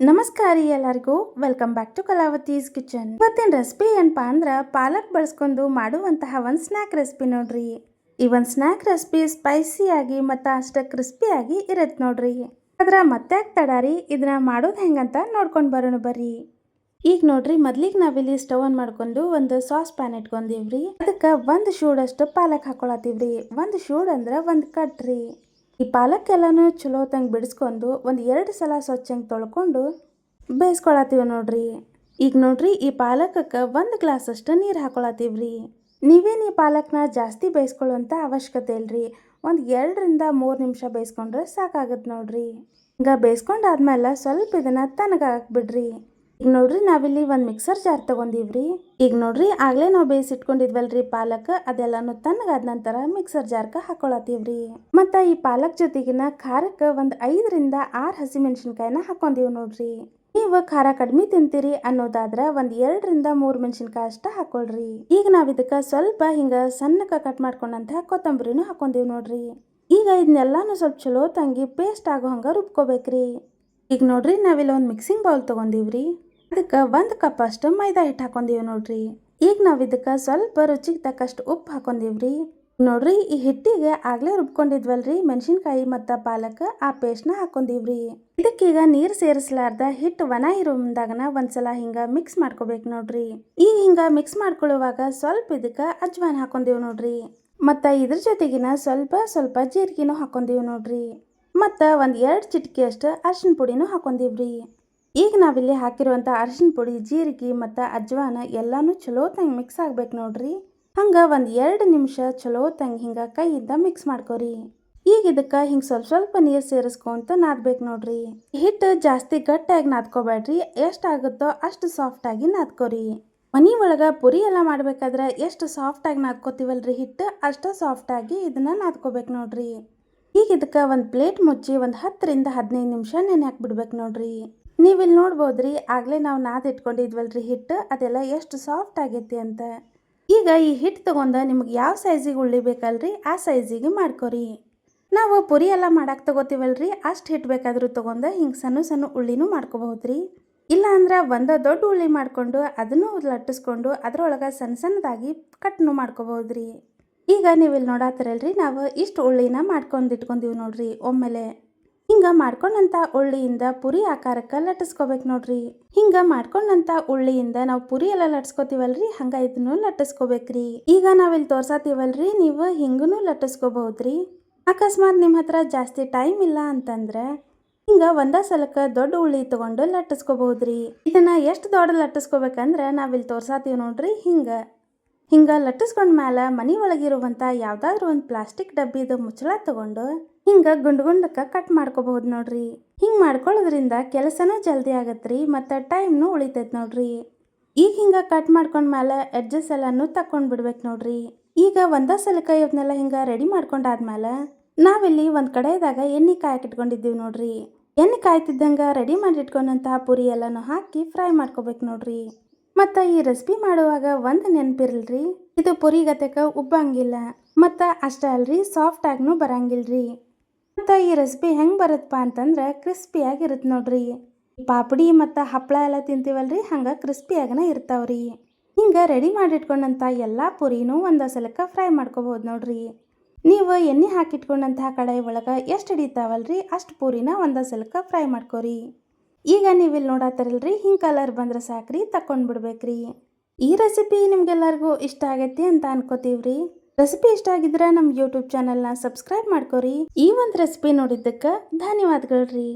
ನಮಸ್ಕಾರ ಎಲ್ಲರಿಗೂ welcome back to Kalavati's kitchen. ಇವತ್ತಿನ ರೆಸಿಪಿ ಏನಪ್ಪಾ ಅಂದ್ರೆ ಪಾಲಕ್ ಬಳಸ್ಕೊಂಡು ಮಾಡುವಂತಹ ಒಂದು ಸ್ನ್ಯಾಕ್ ರೆಸಿಪಿ ನೋಡ್ರಿ. ಈ ಒಂದು ಸ್ನ್ಯಾಕ್ ರೆಸಿಪಿ ಸ್ಪೈಸಿಯಾಗಿ ಮತ್ತು ಅಷ್ಟೇ ಕ್ರಿಸ್ಪಿಯಾಗಿ ಇರುತ್ತೆ ನೋಡ್ರಿ. ಅದ್ರ ಮತ್ತೆ ತಡಾರಿ ಇದನ್ನ ಮಾಡೋದು ಹೆಂಗಂತ ನೋಡ್ಕೊಂಡು ಬರೋಣ ಬರ್ರಿ. ಈಗ ನೋಡ್ರಿ ಮೊದ್ಲಿಗೆ ನಾವಿಲ್ಲಿ ಸ್ಟವ್ ಆನ್ ಮಾಡ್ಕೊಂಡು ಒಂದು ಸಾಸ್ ಪ್ಯಾನ್ ಇಟ್ಕೊಂಡಿವ್ರಿ. ಅದಕ್ಕೆ ಒಂದು ಶೂಡಷ್ಟು ಪಾಲಕ್ ಹಾಕೊಳತ್ತೀವ್ರಿ. ಒಂದು ಶೂಡ್ ಅಂದ್ರೆ ಒಂದು ಕಟ್ರಿ. ಈ ಪಾಲಕ್ ಎಲ್ಲಾನು ಚಲೋ ತಂಗೆ ಬಿಡಿಸ್ಕೊಂಡು ಒಂದು 2 ಸಲ ಸ್ವಚ್ಛಂಗೆ ತೊಳ್ಕೊಂಡು ಬೇಯಿಸ್ಕೊಳತ್ತೀವಿ ನೋಡ್ರಿ. ಈಗ ನೋಡ್ರಿ ಈ ಪಾಲಕಕ್ಕೆ 1 ಗ್ಲಾಸ್ ಅಷ್ಟು ನೀರು ಹಾಕೊಳತ್ತೀವ್ರಿ. ನೀವೇನು ಈ ಪಾಲಕ್ನ ಜಾಸ್ತಿ ಬೇಯಿಸ್ಕೊಳ್ಳುವಂಥ ಅವಶ್ಯಕತೆ ಇಲ್ರಿ. ಒಂದು 2 ರಿಂದ 3 ನಿಮಿಷ ಬೇಯಿಸ್ಕೊಂಡ್ರೆ ಸಾಕಾಗತ್ತೆ ನೋಡ್ರಿ. ಹಿಂಗೆ ಬೇಯಿಸ್ಕೊಂಡಾದ್ಮೇಲೆ ಸ್ವಲ್ಪ ಇದನ್ನ ತಣ್ಣಗಾಗಕ್ಕೆ ಬಿಡ್ರಿ. ಈಗ ನೋಡ್ರಿ ನಾವಿಲ್ಲಿ ಒಂದು ಮಿಕ್ಸರ್ ಜಾರ್ ತಗೊಂಡಿವ್ರಿ. ಈಗ ನೋಡ್ರಿ ಆಗ್ಲೇ ನಾವು ಬೇಯಿಸಿಟ್ಕೊಂಡಿದ್ವಲ್ರಿ ಪಾಲಕ್, ಅದೆಲ್ಲಾನು ತಣ್ಣಗಾದ ನಂತರ ಮಿಕ್ಸರ್ ಜಾರ್ಗೆ ಹಾಕೊಳತ್ತೀವ್ರಿ. ಮತ್ತು ಈ ಪಾಲಕ್ ಜೊತೆಗಿನ ಖಾರಕ್ಕೆ ಒಂದು 5 ರಿಂದ 6 ಹಸಿಮೆಣಸಿನ್ಕಾಯಿನ ಹಾಕೊಂಡಿವಿ ನೋಡ್ರಿ. ನೀವು ಖಾರ ಕಡಿಮೆ ತಿಂತೀರಿ ಅನ್ನೋದಾದ್ರೆ ಒಂದು 2 ರಿಂದ 3 ಮೆಣಸಿನ್ಕಾಯಿ ಅಷ್ಟ ಹಾಕೊಳ್ರಿ. ಈಗ ನಾವು ಇದಕ್ಕೆ ಸ್ವಲ್ಪ ಹಿಂಗೆ ಸಣ್ಣಕ್ಕೆ ಕಟ್ ಮಾಡ್ಕೊಂಡಂತಹ ಕೊತ್ತಂಬರಿನೂ ಹಾಕೊಂಡಿವಿ ನೋಡ್ರಿ. ಈಗ ಇದನ್ನೆಲ್ಲಾನು ಸ್ವಲ್ಪ ಚಲೋ ತಂಗಿ ಪೇಸ್ಟ್ ಆಗೋ ಹಂಗೆ ರುಬ್ಕೋಬೇಕ್ರಿ. ಈಗ ನೋಡ್ರಿ ನಾವಿಲ್ಲಿ ಒಂದು ಮಿಕ್ಸಿಂಗ್ ಬೌಲ್ ತೊಗೊಂಡಿವ್ರಿ. ಅದಕ್ಕೆ 1 ಕಪ್ ಅಷ್ಟು ಮೈದಾ ಹಿಟ್ಟು ಹಾಕೊಂಡಿವಿ ನೋಡ್ರಿ. ಈಗ ನಾವು ಇದಕ್ಕೆ ಸ್ವಲ್ಪ ರುಚಿಗೆ ತಕ್ಕಷ್ಟು ಉಪ್ಪು ಹಾಕೊಂಡಿವ್ರಿ. ನೋಡ್ರಿ ಈ ಹಿಟ್ಟಿಗೆ ಆಗ್ಲೇ ರುಬ್ಕೊಂಡಿದ್ವಲ್ರಿ ಮೆಣಸಿನ್ಕಾಯಿ ಮತ್ತು ಪಾಲಕ್, ಆ ಪೇಸ್ಟ್ನ ಹಾಕೊಂಡಿವ್ರಿ. ಇದಕ್ಕೀಗ ನೀರು ಸೇರಿಸಲಾರ್ದ ಹಿಟ್ಟು ಒಣ ಇರೋ ಮುಂದಾಗನ ಒಂದ್ಸಲ ಹಿಂಗೆ ಮಿಕ್ಸ್ ಮಾಡ್ಕೋಬೇಕು ನೋಡ್ರಿ. ಈಗ ಹಿಂಗೆ ಮಿಕ್ಸ್ ಮಾಡ್ಕೊಳ್ಳುವಾಗ ಸ್ವಲ್ಪ ಇದಕ್ಕೆ ಅಜ್ವಾನ್ ಹಾಕೊಂಡಿವಿ ನೋಡ್ರಿ. ಮತ್ತು ಇದ್ರ ಜೊತೆಗಿನ ಸ್ವಲ್ಪ ಜೀರಿಗೆನೂ ಹಾಕೊಂಡಿವಿ ನೋಡ್ರಿ. ಮತ್ತು ಒಂದು 2 ಚಿಟಿಕೆ ಅಷ್ಟು ಅರಿಶಿನ ಪುಡಿನೂ ಹಾಕೊಂಡಿವ್ರಿ. ಈಗ ನಾವಿಲ್ಲಿ ಹಾಕಿರುವಂಥ ಅರಿಶಿನ ಪುಡಿ, ಜೀರಿಗೆ ಮತ್ತು ಅಜ್ವಾನ ಎಲ್ಲಾನು ಚಲೋ ತಂಗೆ ಮಿಕ್ಸ್ ಆಗ್ಬೇಕು ನೋಡ್ರಿ. ಹಂಗೆ ಒಂದು 2 ನಿಮಿಷ ಚಲೋ ತಂಗೆ ಹಿಂಗೆ ಕೈಯಿಂದ ಮಿಕ್ಸ್ ಮಾಡ್ಕೊರಿ. ಈಗ ಇದಕ್ಕೆ ಹಿಂಗೆ ಸ್ವಲ್ಪ ನೀರು ಸೇರಿಸ್ಕೊಂತ ನಾದ್ಬೇಕು ನೋಡ್ರಿ. ಹಿಟ್ಟು ಜಾಸ್ತಿ ಗಟ್ಟಿಯಾಗಿ ನಾದ್ಕೋಬೇಡ್ರಿ. ಎಷ್ಟಾಗುತ್ತೋ ಅಷ್ಟು ಸಾಫ್ಟಾಗಿ ನಾದ್ಕೋರಿ. ಮನೆ ಒಳಗೆ ಪುರಿ ಎಲ್ಲ ಮಾಡ್ಬೇಕಾದ್ರೆ ಎಷ್ಟು ಸಾಫ್ಟಾಗಿ ನಾದ್ಕೋತೀವಲ್ರಿ ಹಿಟ್ಟು, ಅಷ್ಟು ಸಾಫ್ಟಾಗಿ ಇದನ್ನ ನಾದ್ಕೋಬೇಕು ನೋಡ್ರಿ. ಈಗ ಇದಕ್ಕೆ ಒಂದು ಪ್ಲೇಟ್ ಮುಚ್ಚಿ ಒಂದು 10 ರಿಂದ 15 ನಿಮಿಷ ನೆನೆ ಹಾಕ್ಬಿಡ್ಬೇಕು ನೋಡ್ರಿ. ನೀವಿಲ್ಲಿ ನೋಡ್ಬೋದ್ರಿ ಆಗ್ಲೇ ನಾವು ಇಟ್ಕೊಂಡಿದ್ವಲ್ರಿ ಹಿಟ್ಟು, ಅದೆಲ್ಲ ಎಷ್ಟು ಸಾಫ್ಟ್ ಆಗೈತಿ ಅಂತ. ಈಗ ಈ ಹಿಟ್ಟು ತಗೊಂಡ ನಿಮ್ಗೆ ಯಾವ ಸೈಜಿಗೆ ಉಳ್ಳಿ ಬೇಕಲ್ರಿ ಆ ಸೈಜಿಗೆ ಮಾಡ್ಕೊರಿ. ನಾವು ಪುರಿ ಎಲ್ಲ ಮಾಡಕ್ಕೆ ತಗೋತೀವಲ್ರಿ ಅಷ್ಟು ಹಿಟ್ಟು ಬೇಕಾದರೂ ತಗೊಂಡು ಹಿಂಗೆ ಸಣ್ಣ ಉಳ್ಳಿನೂ ಮಾಡ್ಕೋಬಹುದ್ರಿ. ಇಲ್ಲ ಅಂದ್ರೆ ಒಂದು ದೊಡ್ಡ ಉಳ್ಳಿ ಮಾಡ್ಕೊಂಡು ಅದನ್ನು ಲಟ್ಟಿಸ್ಕೊಂಡು ಅದರೊಳಗೆ ಸಣ್ಣದಾಗಿ ಕಟ್ನು ಮಾಡ್ಕೋಬಹುದ್ರಿ. ಈಗ ನೀವಿಲ್ಲಿ ನೋಡಾತಿರಲ್ರಿ ನಾವು ಇಷ್ಟು ಉಳ್ಳಿನ ಇಟ್ಕೊಂಡಿವಿ ನೋಡ್ರಿ. ಒಮ್ಮೆಲೆ ಹಿಂಗೆ ಮಾಡ್ಕೊಂಡಂಥ ಉಳ್ಳಿಯಿಂದ ಪುರಿ ಆಕಾರಕ್ಕೆ ಲಟ್ಟಿಸ್ಕೋಬೇಕು ನೋಡ್ರಿ. ಹಿಂಗೆ ಮಾಡ್ಕೊಂಡಂಥ ಉಳ್ಳಿಯಿಂದ ನಾವು ಪುರಿ ಎಲ್ಲ ಲಟ್ಸ್ಕೋತೀವಲ್ರಿ ಹಂಗೆ ಇದನ್ನು ಲಟ್ಟಿಸ್ಕೋಬೇಕ್ರಿ. ಈಗ ನಾವಿಲ್ಲಿ ತೋರ್ಸಾತೀವಲ್ರಿ ನೀವು ಹಿಂಗೂ ಲಟ್ಟಿಸ್ಕೋಬಹುದ್ರಿ. ಅಕಸ್ಮಾತ್ ನಿಮ್ಮ ಹತ್ರ ಜಾಸ್ತಿ ಟೈಮ್ ಇಲ್ಲ ಅಂತಂದ್ರೆ ಹಿಂಗೆ ಒಂದೇ ಸಲಕ್ಕೆ ದೊಡ್ಡ ಉಳ್ಳಿ ತಗೊಂಡು ಲಟ್ಟಿಸ್ಕೋಬಹುದ್ರಿ. ಇದನ್ನ ಎಷ್ಟು ದೊಡ್ಡ ಲಟ್ಟಿಸ್ಕೋಬೇಕಂದ್ರೆ ನಾವಿಲ್ಲಿ ತೋರ್ಸಾತೀವಿ ನೋಡ್ರಿ. ಹಿಂಗೆ ಲಟ್ಟಿಸ್ಕೊಂಡ ಮೇಲೆ ಮನೆ ಒಳಗಿರುವಂಥ ಯಾವುದಾದ್ರೂ ಒಂದು ಪ್ಲಾಸ್ಟಿಕ್ ಡಬ್ಬಿದು ಮುಚ್ಚಳ ತಗೊಂಡು ಹಿಂಗೆ ಗುಂಡಕ್ಕೆ ಕಟ್ ಮಾಡ್ಕೋಬಹುದು ನೋಡ್ರಿ. ಹಿಂಗೆ ಮಾಡ್ಕೊಳ್ಳೋದ್ರಿಂದ ಕೆಲಸನೂ ಜಲ್ದಿ ಆಗತ್ರಿ ಮತ್ತು ಟೈಮ್ನು ಉಳಿತೈತೆ ನೋಡ್ರಿ. ಈಗ ಹಿಂಗೆ ಕಟ್ ಮಾಡ್ಕೊಂಡ್ಮೇಲೆ ಎಡ್ಜಸ್ ಎಲ್ಲನೂ ತಕೊಂಡು ಬಿಡ್ಬೇಕು ನೋಡ್ರಿ. ಈಗ ಒಂದೇ ಸಲಕ್ಕೆ ಇವನ್ನೆಲ್ಲ ಹಿಂಗೆ ರೆಡಿ ಮಾಡ್ಕೊಂಡಾದ್ಮೇಲೆ ನಾವಿಲ್ಲಿ ಒಂದು ಕಡೆದಾಗ ಎಣ್ಣೆ ಕಾಯಕ್ಕಿಟ್ಕೊಂಡಿದ್ದೀವಿ ನೋಡ್ರಿ. ಎಣ್ಣೆ ಕಾಯ್ತಿದ್ದಂಗೆ ರೆಡಿ ಮಾಡಿಟ್ಕೊಂಡಂತಹ ಪುರಿ ಎಲ್ಲನೂ ಹಾಕಿ ಫ್ರೈ ಮಾಡ್ಕೋಬೇಕು ನೋಡ್ರಿ. ಮತ್ತು ಈ ರೆಸಿಪಿ ಮಾಡುವಾಗ ಒಂದು ನೆನಪಿರಲ್ರಿ, ಇದು ಪುರಿ ಗತೆಗೆ ಉಬ್ಬಂಗಿಲ್ಲ ಮತ್ತು ಅಷ್ಟೇ ಅಲ್ರಿ ಸಾಫ್ಟಾಗೂ ಬರಂಗಿಲ್ರಿ. ಮತ್ತು ಈ ರೆಸಿಪಿ ಹೆಂಗೆ ಬರುತ್ತಪ್ಪ ಅಂತಂದ್ರೆ ಕ್ರಿಸ್ಪಿಯಾಗಿರುತ್ತೆ ನೋಡ್ರಿ. ಪಾಪಡಿ ಮತ್ತು ಹಪ್ಪಳ ಎಲ್ಲ ತಿಂತೀವಲ್ರಿ ಹಂಗೆ ಕ್ರಿಸ್ಪಿಯಾಗನ ಇರ್ತಾವ್ರಿ. ಹಿಂಗೆ ರೆಡಿ ಮಾಡಿಟ್ಕೊಂಡಂಥ ಎಲ್ಲ ಪುರಿನೂ ಒಂದೇ ಸಲಕ್ಕೆ ಫ್ರೈ ಮಾಡ್ಕೋಬೋದು ನೋಡ್ರಿ. ನೀವು ಎಣ್ಣೆ ಹಾಕಿಟ್ಕೊಂಡಂತಹ ಕಡಾಯಿ ಒಳಗೆ ಎಷ್ಟು ಹಿಡಿತಾವಲ್ರಿ ಅಷ್ಟು ಪೂರಿನ ಒಂದೇ ಸಲಕ್ಕೆ ಫ್ರೈ ಮಾಡ್ಕೋರಿ. ಈಗ ನೀವಿಲ್ಲಿ ನೋಡತ್ತಾರಲ್ರಿ ಹಿಂಗೆ ಕಲರ್ ಬಂದ್ರೆ ಸಾಕ್ರಿ, ತಕೊಂಡು ಬಿಡ್ಬೇಕ್ರಿ. ಈ ರೆಸಿಪಿ ನಿಮ್ಗೆಲ್ಲರಿಗೂ ಇಷ್ಟ ಆಗೈತಿ ಅಂತ ಅನ್ಕೋತೀವ್ರಿ. ರೆಸಿಪಿ ಇಷ್ಟ ಆಗಿದ್ರೆ ನಮ್ಮ ಯೂಟ್ಯೂಬ್ ಚಾನಲ್ನ ಸಬ್ಸ್ಕ್ರೈಬ್ ಮಾಡ್ಕೋರಿ. ಈ ಒಂದು ರೆಸಿಪಿ ನೋಡಿದ್ದಕ್ಕೆ ಧನ್ಯವಾದಗಳ್ರಿ.